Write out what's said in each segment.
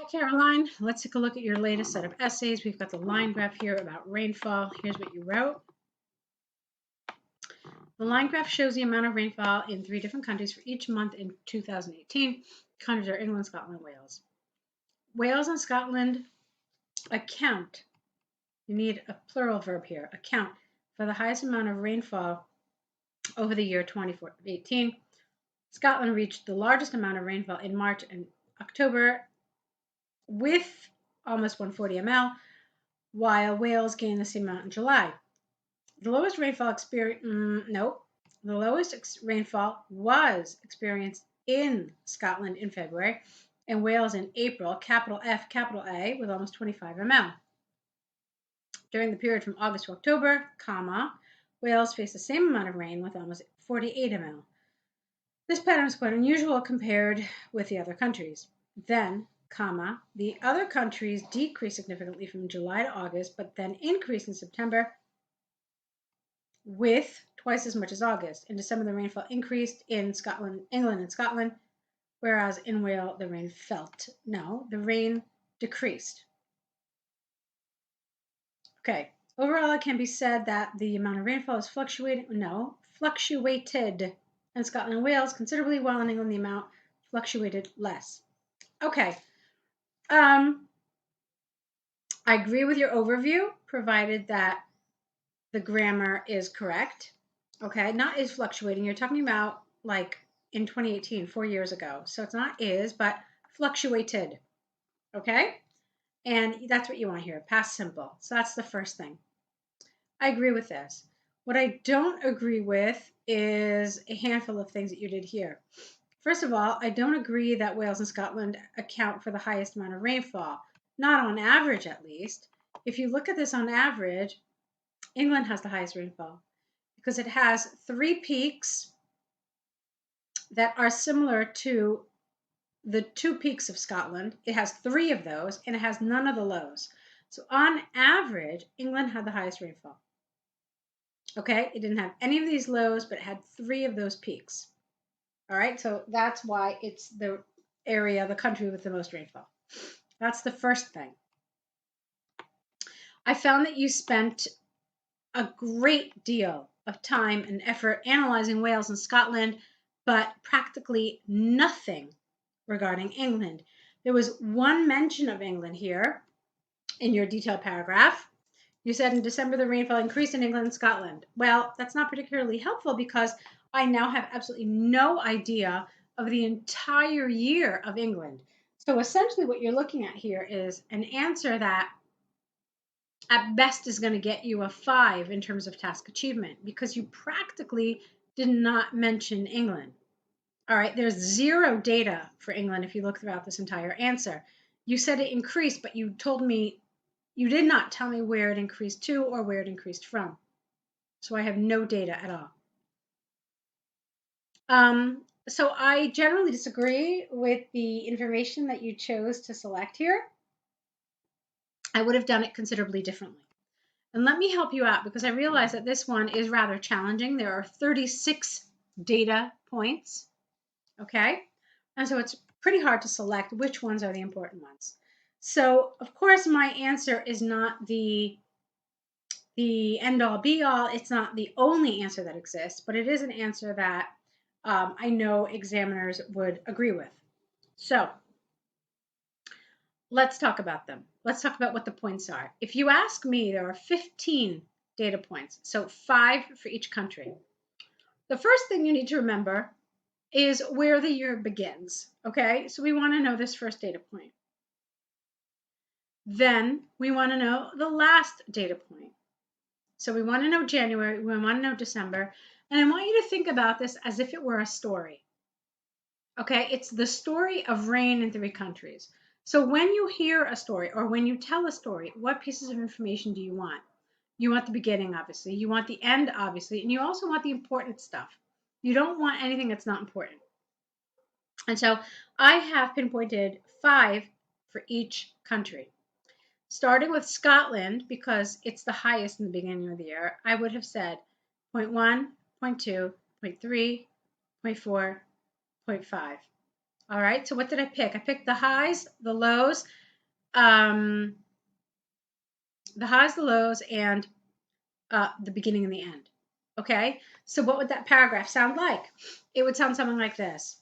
Hi, Caroline. Let's take a look at your latest set of essays. We've got the line graph here about rainfall. Here's what you wrote. The line graph shows the amount of rainfall in 3 different countries for each month in 2018. Countries are England, Scotland, and Wales. Wales and Scotland account, you need a plural verb here, account for the highest amount of rainfall over the year 2018. Scotland reached the largest amount of rainfall in March and October with almost 140 ml, while Wales gained the same amount in July. The lowest rainfall rainfall was experienced in Scotland in February and Wales in April, capital F, capital A, with almost 25 ml. During the period from August to October, Wales faced the same amount of rain with almost 48 ml. This pattern is quite unusual compared with the other countries. Then, the other countries decreased significantly from July to August, but then increased in September with twice as much as August. In December, the rainfall increased in England and Scotland, whereas in Wales, the rain decreased. Okay, overall, it can be said that the amount of rainfall is fluctuated in Scotland and Wales considerably, while in England, the amount fluctuated less. Okay. I agree with your overview, provided that the grammar is correct. Okay, not is fluctuating. You're talking about like in 2018, 4 years ago. So it's not is, but fluctuated. Okay, and that's what you want here, past simple. So that's the first thing. I agree with this. What I don't agree with is a handful of things that you did here. First of all, I don't agree that Wales and Scotland account for the highest amount of rainfall. Not on average, at least. If you look at this on average, England has the highest rainfall because it has 3 peaks that are similar to the 2 peaks of Scotland. It has 3 of those, and it has none of the lows. So on average, England had the highest rainfall. Okay, it didn't have any of these lows, but it had 3 of those peaks. All right, so that's why it's the country with the most rainfall. That's the first thing. I found that you spent a great deal of time and effort analyzing Wales and Scotland, but practically nothing regarding England. There was one mention of England here in your detailed paragraph. You said in December the rainfall increased in England and Scotland. Well, that's not particularly helpful because I now have absolutely no idea of the entire year of England. So essentially what you're looking at here is an answer that at best is going to get you a 5 in terms of task achievement because you practically did not mention England. All right, there's 0 data for England if you look throughout this entire answer. You said it increased, but you did not tell me where it increased to or where it increased from. So I have no data at all. So I generally disagree with the information that you chose to select here. I would have done it considerably differently. And let me help you out because I realize that this one is rather challenging. There are 36 data points, okay? And so it's pretty hard to select which ones are the important ones. So, of course, my answer is not the end-all be-all. It's not the only answer that exists, but it is an answer that I know examiners would agree with. So let's talk about them. Let's talk about what the points are. If you ask me, there are 15 data points, so 5 for each country. The first thing you need to remember is where the year begins, okay? So we want to know this first data point. Then we want to know the last data point. So we want to know January, we want to know December, and I want you to think about this as if it were a story. Okay, it's the story of rain in 3 countries. So when you hear a story or when you tell a story, what pieces of information do you want? You want the beginning, obviously. You want the end, obviously. And you also want the important stuff. You don't want anything that's not important. And so I have pinpointed 5 for each country. Starting with Scotland, because it's the highest in the beginning of the year, I would have said 0.1, 0.2, 0.3, 0.4, 0.5. All right, so what did I pick? I picked the highs, the lows, the highs, the lows, and the beginning and the end. Okay, so what would that paragraph sound like? It would sound something like this.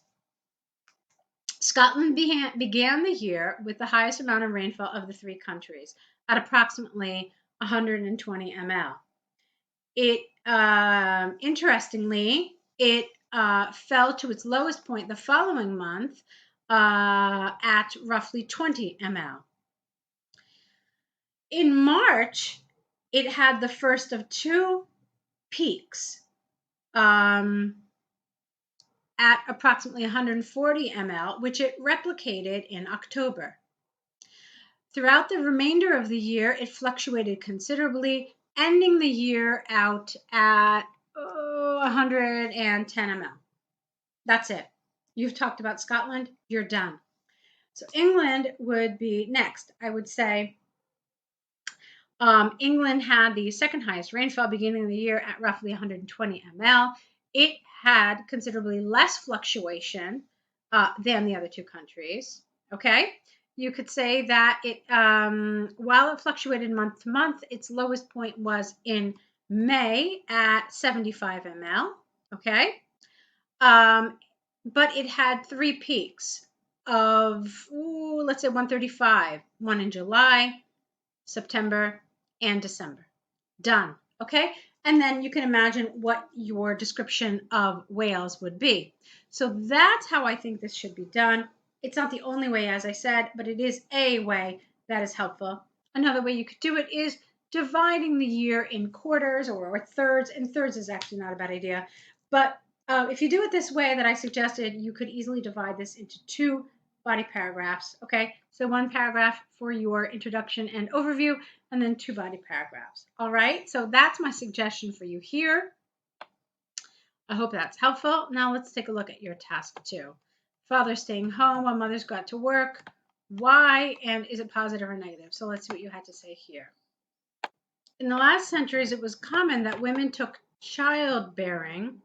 Scotland began the year with the highest amount of rainfall of the three countries at approximately 120 ml. It interestingly, it fell to its lowest point the following month at roughly 20 ml. In March, it had the first of two peaks at approximately 140 ml, which it replicated in October. Throughout the remainder of the year, it fluctuated considerably, ending the year out at 110 ml. That's it. You've talked about Scotland, you're done. So England would be next. I would say England had the second highest rainfall beginning of the year at roughly 120 ml. It had considerably less fluctuation than the other two countries. Okay, you could say that it, while it fluctuated month to month, its lowest point was in May at 75 ml. Okay, but it had three peaks of, let's say 135, one in July, September, and December. Done. Okay. And then you can imagine what your description of Wales would be. So that's how I think this should be done. It's not the only way, as I said, but it is a way that is helpful. Another way you could do it is dividing the year in quarters or thirds, and thirds is actually not a bad idea. But if you do it this way that I suggested, you could easily divide this into two body paragraphs. Okay, so one paragraph for your introduction and overview, and then two body paragraphs. All right, so that's my suggestion for you here. I hope that's helpful. Now let's take a look at your task 2. Father staying home while mothers go out to work. Why, and is it positive or negative? So let's see what you had to say here. In the last centuries, it was common that women took childbearing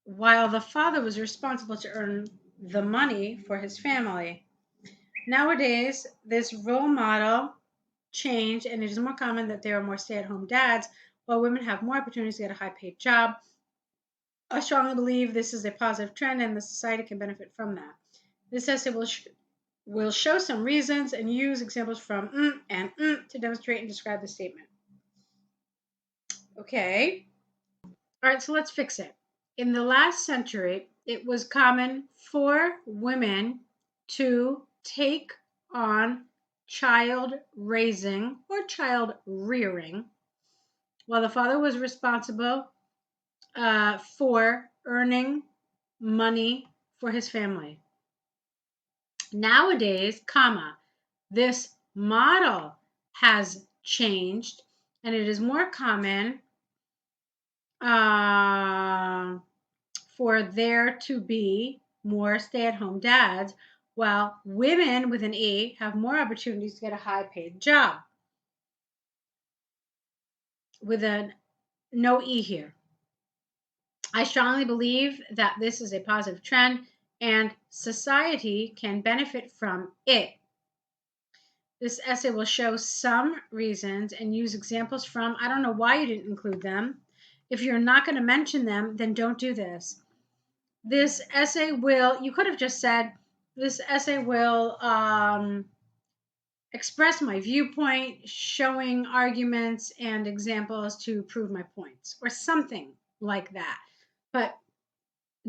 while the father was responsible to earn the money for his family. Nowadays, this role model changed, and it is more common that there are more stay-at-home dads, while women have more opportunities to get a high-paid job. I strongly believe this is a positive trend, and the society can benefit from that. This essay will show some reasons and use examples from and to demonstrate and describe the statement. Okay. All right, so let's fix it. In the last century, it was common for women to take on child raising or child rearing, while the father was responsible for earning money for his family. Nowadays, this model has changed, and it is more common for there to be more stay-at-home dads, while women with an E have more opportunities to get a high-paid job. With a no E here. I strongly believe that this is a positive trend and society can benefit from it. This essay will show some reasons and use examples from, I don't know why you didn't include them. If you're not going to mention them, then don't do this. This essay will, you could have just said, this essay will express my viewpoint, showing arguments and examples to prove my points, or something like that. But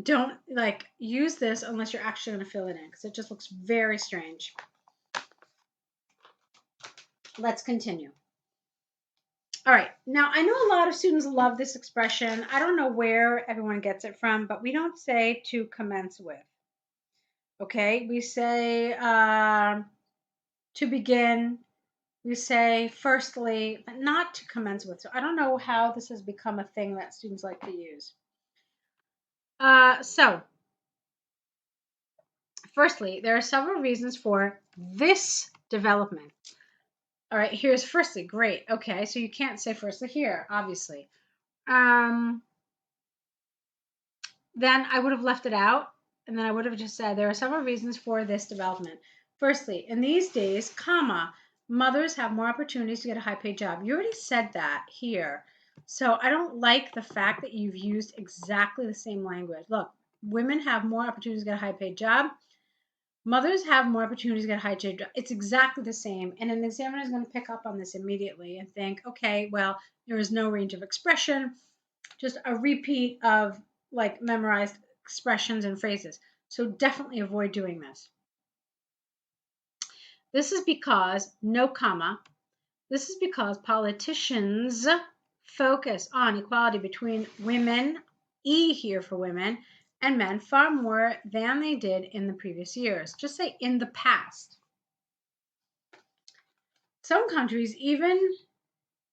don't use this unless you're actually going to fill it in, because it just looks very strange. Let's continue. All right, now I know a lot of students love this expression. I don't know where everyone gets it from, but we don't say to commence with. Okay, we say to begin, we say firstly, but not to commence with. So I don't know how this has become a thing that students like to use. So firstly, there are several reasons for this development. All right, here's firstly. Great. Okay, so you can't say firstly here, obviously. Then I would have left it out. and then I would have just said there are several reasons for this development. Firstly, in these days, comma, mothers have more opportunities to get a high-paid job. You already said that here. So I don't like the fact that you've used exactly the same language. Look, women have more opportunities to get a high-paid job. Mothers have more opportunities to get a high-paid job. It's exactly the same. And an examiner is going to pick up on this immediately and think, okay, well, there is no range of expression, just a repeat of like memorized expressions and phrases. So definitely avoid doing this. This is because, no comma, this is because politicians focus on equality between women, E here for women, and men far more than they did in the previous years. Just say in the past. Some countries even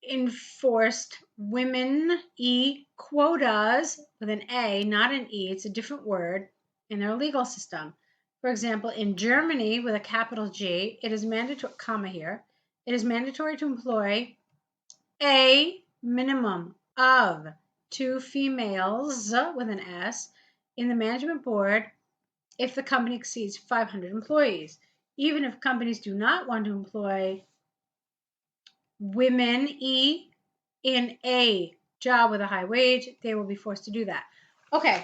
enforced women E quotas with an A, not an E, it's a different word, in their legal system. For example, in Germany with a capital G, it is mandatory, comma here, it is mandatory to employ a minimum of 2 females with an S in the management board if the company exceeds 500 employees. Even if companies do not want to employ women E in a job with a high wage, they will be forced to do that. Okay,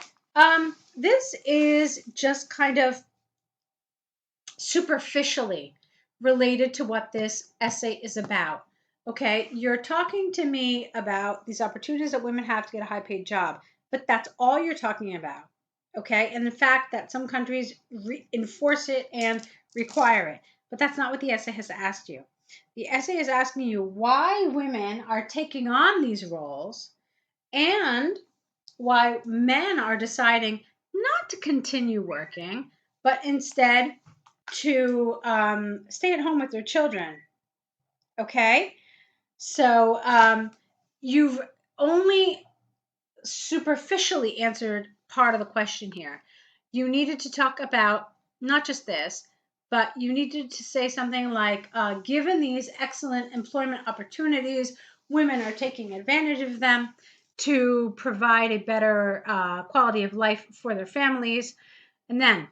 this is just kind of superficially related to what this essay is about. Okay, you're talking to me about these opportunities that women have to get a high paid job, but that's all you're talking about. Okay, and the fact that some countries enforce it and require it, but that's not what the essay has asked you. The essay is asking you why women are taking on these roles and why men are deciding not to continue working, but instead to stay at home with their children. Okay? So you've only superficially answered part of the question here. You needed to talk about not just this, but you needed to say something like, given these excellent employment opportunities, women are taking advantage of them to provide a better quality of life for their families. And then,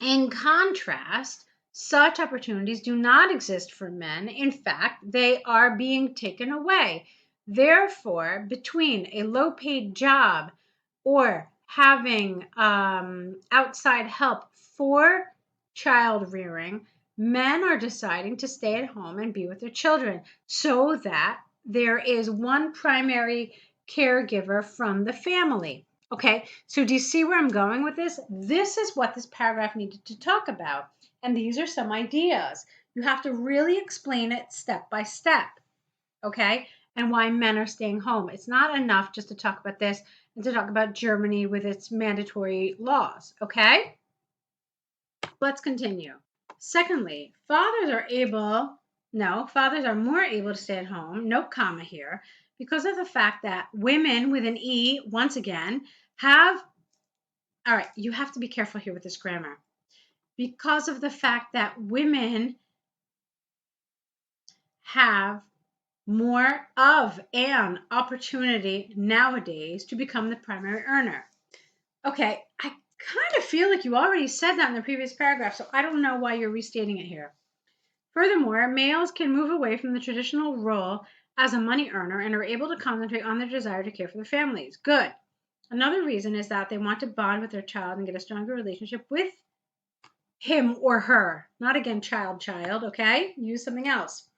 in contrast, such opportunities do not exist for men. In fact, they are being taken away. Therefore, between a low paid job or having outside help for child rearing, men are deciding to stay at home and be with their children so that there is one primary caregiver from the family. Okay, so do you see where I'm going with this? This is what this paragraph needed to talk about. And these are some ideas. You have to really explain it step by step. Okay, and why men are staying home. It's not enough just to talk about this and to talk about Germany with its mandatory laws. Okay, let's continue. Secondly, fathers are more able to stay at home, no comma here, because of the fact that women with an E, once again, have, all right, you have to be careful here with this grammar. Because of the fact that women have more of an opportunity nowadays to become the primary earner. Okay, I kind of feel like you already said that in the previous paragraph, so I don't know why you're restating it here. Furthermore, males can move away from the traditional role as a money earner and are able to concentrate on their desire to care for their families. Good. Another reason is that they want to bond with their child and get a stronger relationship with him or her. Not again, child, okay? Use something else.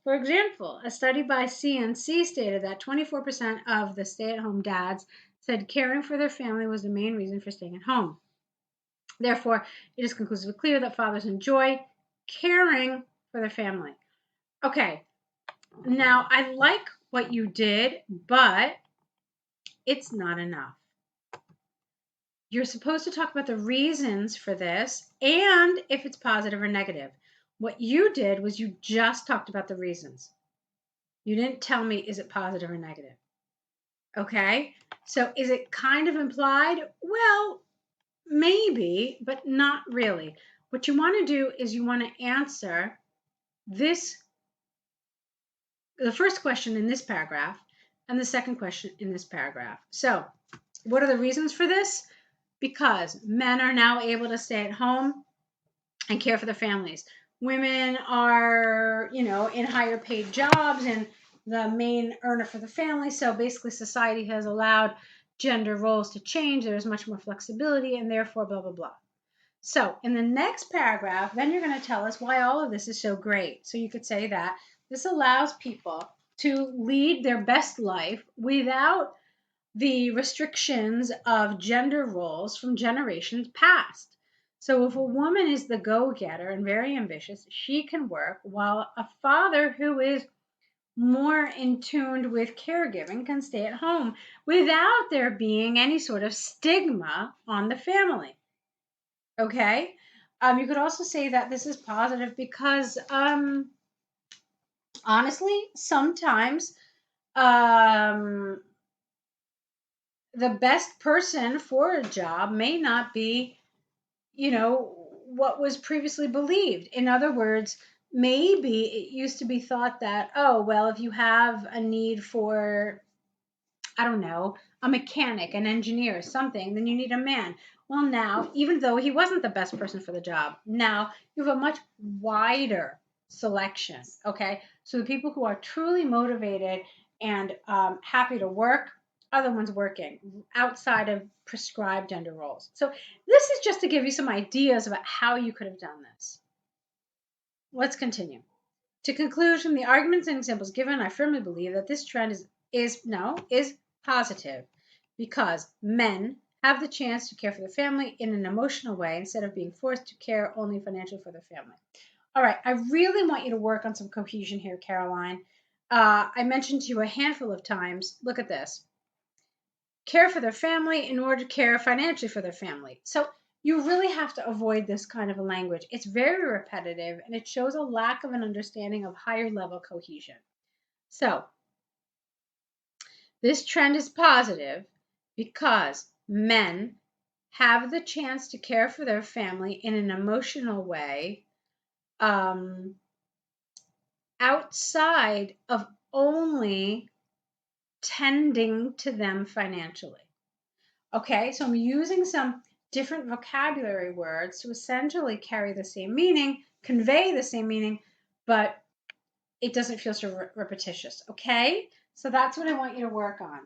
For example, a study by CNC stated that 24% of the stay-at-home dads said caring for their family was the main reason for staying at home. Therefore, it is conclusively clear that fathers enjoy caring for their family. Okay, now I like what you did, but it's not enough. You're supposed to talk about the reasons for this and if it's positive or negative. What you did was you just talked about the reasons. You didn't tell me, is it positive or negative? Okay, so is it kind of implied? Well, maybe, but not really. What you want to do is you want to answer the first question in this paragraph and the second question in this paragraph. So what are the reasons for this? because men are now able to stay at home and care for their families. Women are, in higher paid jobs and the main earner for the family. So basically, society has allowed gender roles to change. There's much more flexibility, and therefore, blah, blah, blah. So in the next paragraph, then you're going to tell us why all of this is so great. So you could say that this allows people to lead their best life without the restrictions of gender roles from generations past. So if a woman is the go-getter and very ambitious, she can work, while a father who is more in tune with caregiving can stay at home without there being any sort of stigma on the family. Okay? You could also say that this is positive because, honestly, sometimes um, the best person for a job may not be, what was previously believed. In other words, maybe it used to be thought that, oh, well, if you have a need for, I don't know, a mechanic, an engineer, something, then you need a man. Well, now, even though he wasn't the best person for the job, now you have a much wider selection. Okay. So the people who are truly motivated and happy to work are the ones working outside of prescribed gender roles. So this is just to give you some ideas about how you could have done this. Let's continue. To conclusion, the arguments and examples given, I firmly believe that this trend is positive because men have the chance to care for the family in an emotional way instead of being forced to care only financially for their family. All right, I really want you to work on some cohesion here, Caroline. I mentioned to you a handful of times. Look at this. Care for their family in order to care financially for their family. So you really have to avoid this kind of a language. It's very repetitive and it shows a lack of an understanding of higher level cohesion. So this trend is positive because men have the chance to care for their family in an emotional way, um, outside of only tending to them financially. Okay, so I'm using some different vocabulary words to essentially carry the same meaning, convey the same meaning, but it doesn't feel so repetitious. Okay, so that's what I want you to work on.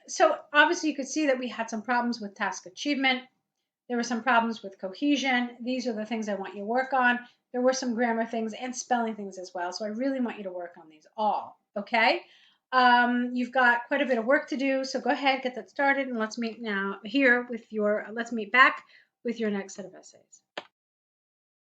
So obviously you could see that we had some problems with task achievement. There were some problems with cohesion. These are the things I want you to work on. There were some grammar things and spelling things as well. So I really want you to work on these all. Okay. You've got quite a bit of work to do. So go ahead, get that started, and let's meet back with your next set of essays.